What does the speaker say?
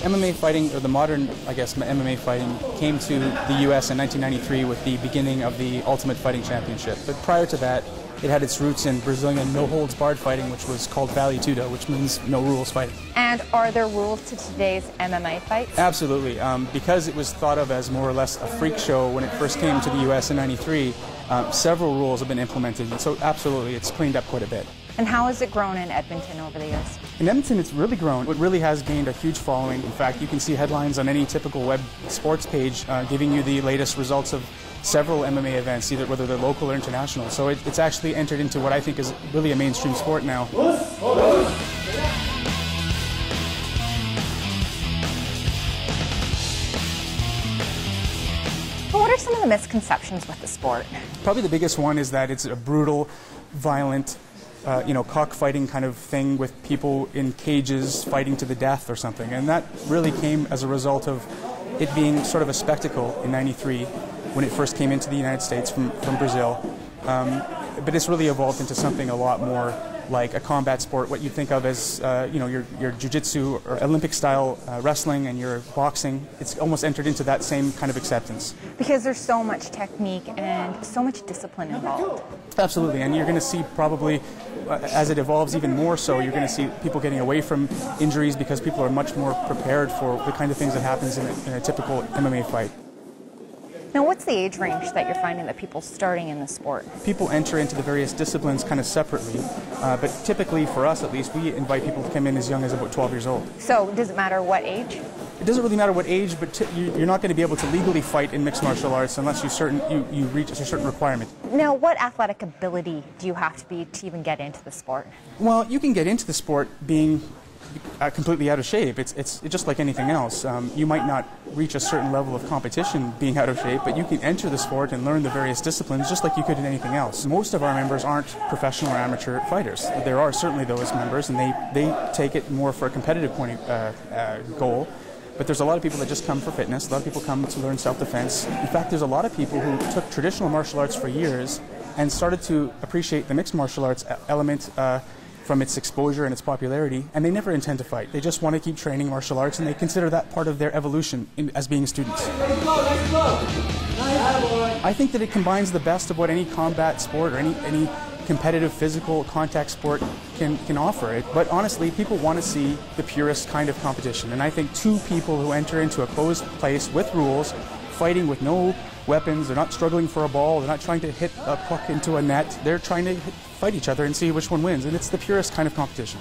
MMA fighting, or the modern, I guess, MMA fighting, came to the U.S. in 1993 with the beginning of the Ultimate Fighting Championship. But prior to that, it had its roots in Brazilian no-holds-barred fighting, which was called Vale Tudo, which means no-rules fighting. And are there rules to today's MMA fights? Absolutely. Because it was thought of as more or less a freak show when it first came to the U.S. in '93, several rules have been implemented. So absolutely, it's cleaned up quite a bit. And how has it grown in Edmonton over the years? In Edmonton, it's really grown. It really has gained a huge following. In fact, you can see headlines on any typical web sports page giving you the latest results of several MMA events, either whether they're local or international. So it's actually entered into what I think is really a mainstream sport now. What are some of the misconceptions with the sport? Probably the biggest one is that it's a brutal, violent, cockfighting kind of thing with people in cages fighting to the death or something. And that really came as a result of it being sort of a spectacle in '93 when it first came into the United States from Brazil. But it's really evolved into something a lot more like a combat sport, what you think of as your jiu-jitsu or Olympic-style wrestling and your boxing. It's almost entered into that same kind of acceptance. Because there's so much technique and so much discipline involved. Absolutely, and you're going to see probably, as it evolves even more so, you're going to see people getting away from injuries because people are much more prepared for the kind of things that happens in a typical MMA fight. Now, what's the age range that you're finding that people starting in the sport? People enter into the various disciplines kind of separately, but typically, for us at least, we invite people to come in as young as about 12 years old. So, does it matter what age? It doesn't really matter what age, but you're not going to be able to legally fight in mixed martial arts unless you reach a certain requirement. Now, what athletic ability do you have to be to even get into the sport? Well, you can get into the sport being completely out of shape. It's just like anything else. You might not reach a certain level of competition being out of shape, but you can enter the sport and learn the various disciplines just like you could in anything else. Most of our members aren't professional or amateur fighters. There are certainly those members, and they take it more for a competitive goal. But there's a lot of people that just come for fitness. A lot of people come to learn self-defense. In fact, there's a lot of people who took traditional martial arts for years and started to appreciate the mixed martial arts element from its exposure and its popularity, and they never intend to fight. They just want to keep training martial arts, and they consider that part of their evolution as being students. I think that it combines the best of what any combat sport or any competitive physical contact sport can offer it. But honestly, people want to see the purest kind of competition, and I think two people who enter into a closed place with rules, fighting with no weapons, they're not struggling for a ball, they're not trying to hit a puck into a net, they're trying to fight each other and see which one wins, and it's the purest kind of competition.